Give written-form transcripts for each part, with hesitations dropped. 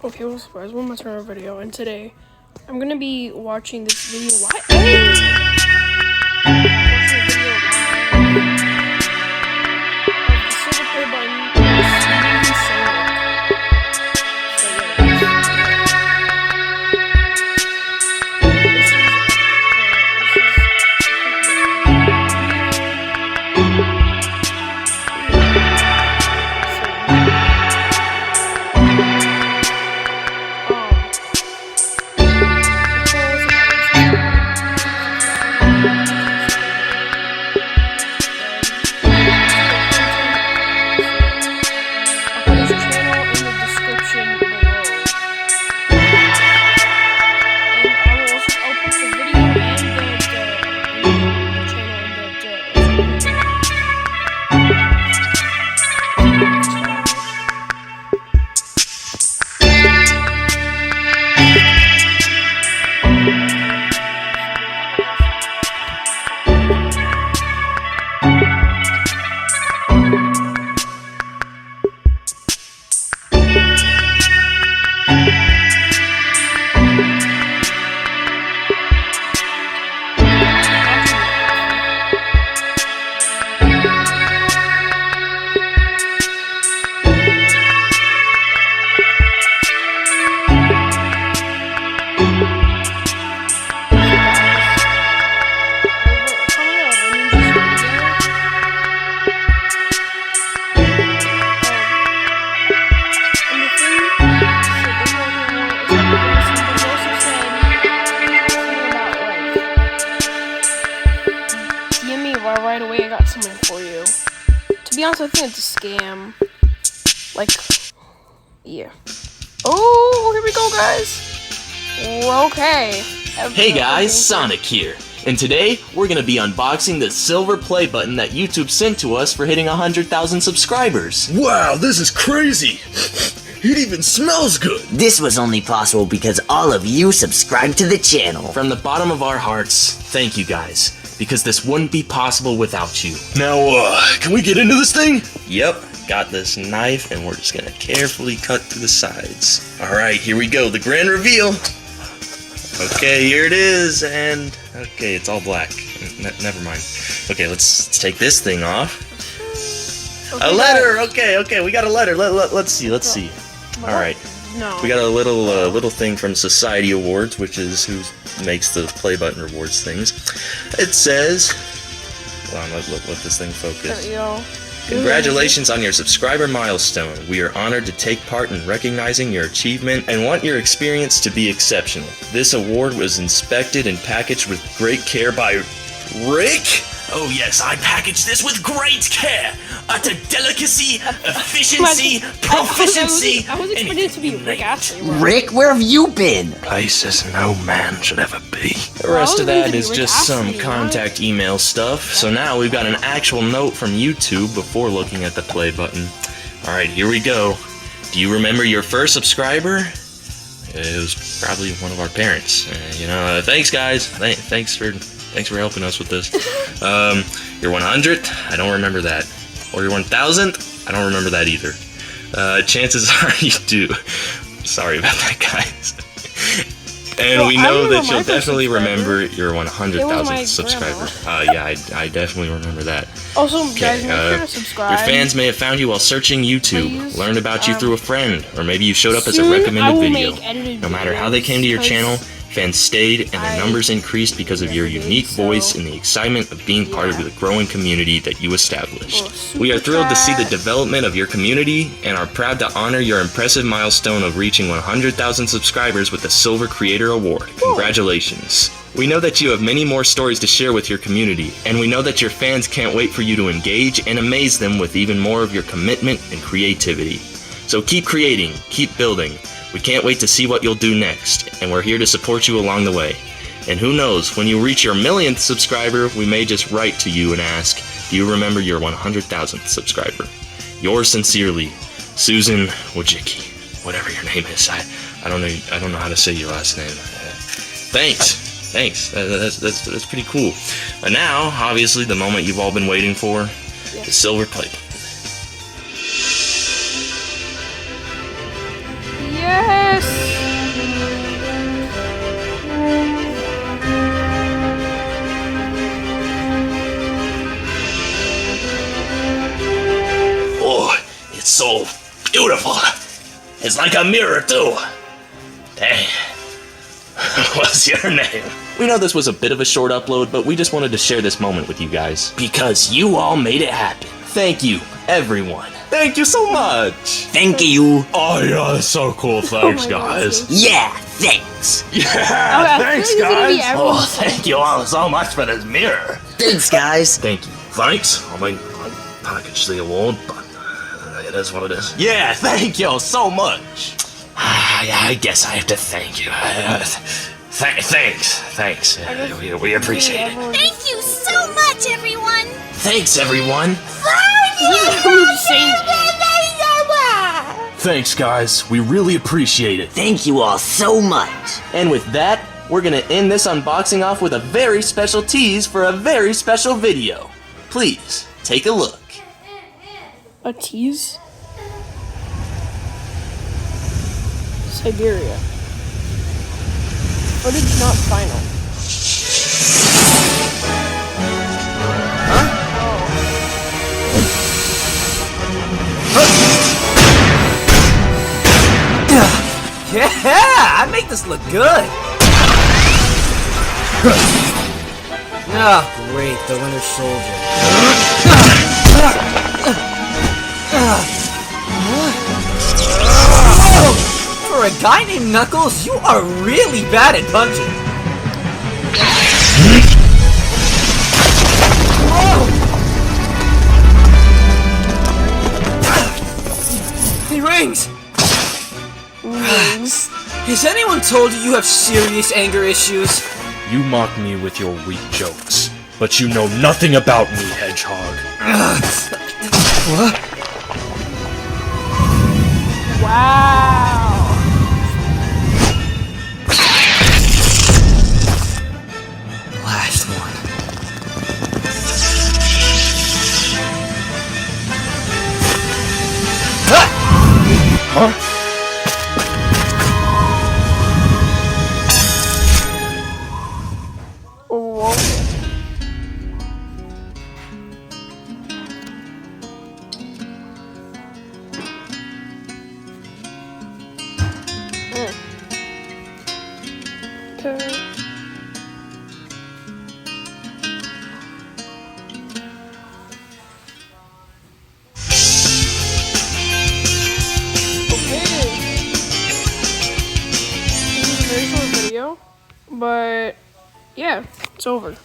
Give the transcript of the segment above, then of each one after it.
Okay, well, guys, welcome to our video, and today I'm gonna be watching this video live. Watching a video live of the silver play button. Smoothie Sandwich. So right away, I got something for you. To be honest, I think it's a scam. Like, yeah. Oh, here we go, guys. Okay. Hey guys, Sonic here. And today, we're gonna be unboxing the silver play button that YouTube sent to us for hitting 100,000 subscribers. Wow, this is crazy! It even smells good! This was only possible because all of you subscribed to the channel. From the bottom of our hearts, thank you guys. Because this wouldn't be possible without you. Now, can we get into this thing? Yep, got this knife and we're just gonna carefully cut through the sides. Alright, here we go, the grand reveal. Okay, here it is, and okay, it's all black. Never mind. Okay, let's take this thing off. Okay, a letter. Okay, we got a letter. Let's see. All right. No. We got a little thing from Society Awards, which is who makes the play button rewards things. It says, hold on, let this thing focus. There you go. Congratulations on your subscriber milestone. We are honored to take part in recognizing your achievement and want your experience to be exceptional. This award was inspected and packaged with great care by Rick? Oh yes, I packaged this with great care. Utter delicacy, efficiency, proficiency. I was expecting it to be Rick Astley. Rick, where have you been? Places no man should ever be. The rest of that is just some contact email stuff. So now we've got an actual note from YouTube before looking at the play button. Alright, here we go. Do you remember your first subscriber? It was probably one of our parents. Thanks guys. Thanks for helping us with this. Your 100th? I don't remember that. Or your 1000th? I don't remember that either. Chances are you do. Sorry about that, guys. And we know that you'll definitely remember your 100,000th subscriber. Yeah, I definitely remember that. Also, guys, make sure to subscribe. Your fans may have found you while searching YouTube, learned about you through a friend, or maybe you showed up as a recommended video. No matter how they came to your channel, fans stayed and their numbers increased because of your unique voice and the excitement of being part of the growing community that you established. We are thrilled to see the development of your community and are proud to honor your impressive milestone of reaching 100,000 subscribers with the Silver Creator Award. Congratulations. We know that you have many more stories to share with your community, and we know that your fans can't wait for you to engage and amaze them with even more of your commitment and creativity. So keep creating, keep building. We can't wait to see what you'll do next, and we're here to support you along the way. And who knows, when you reach your 1,000,000th subscriber, we may just write to you and ask, do you remember your 100,000th subscriber? Yours sincerely, Susan Wojcicki. Whatever your name is, I don't know how to say your last name. Thanks. That's pretty cool. But now, obviously, the moment you've all been waiting for, the silver play button. Yes! Yes! Oh, it's so beautiful. It's like a mirror, too. Hey, what's your name? We know this was a bit of a short upload, but we just wanted to share this moment with you guys. Because you all made it happen. Thank you, everyone. Thank you so much. Thank you. Oh, yeah, that's so cool. Thanks, Oh my God, guys. dude. Yeah, thanks. Yeah, I feel thanks, like it's gonna be guys. everyone's Oh, thank you all so much for this mirror. Thanks, guys. Thank you. Thanks. I mean, I packaged the award, but it is what it is. Yeah, thank you so much. Yeah, I guess I have to thank you. Thanks. We appreciate it. Thank you so much, everyone! Thanks, everyone. Thanks, guys. We really appreciate it. Thank you all so much. And with that, we're gonna end this unboxing off with a very special tease for a very special video. Please, take a look. A tease? Siberia. Footage not final. Yeah, I make this look good. Oh, great, the Winter Soldier. For a guy named Knuckles, you are really bad at punching. He rings. Has anyone told you you have serious anger issues? You mock me with your weak jokes, but you know nothing about me, Hedgehog. What? Wow. Last one. Huh? Whoa. Okay. But yeah, it's over.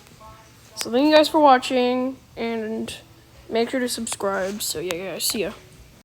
So thank you guys for watching, and make sure to subscribe. So yeah, guys, see ya.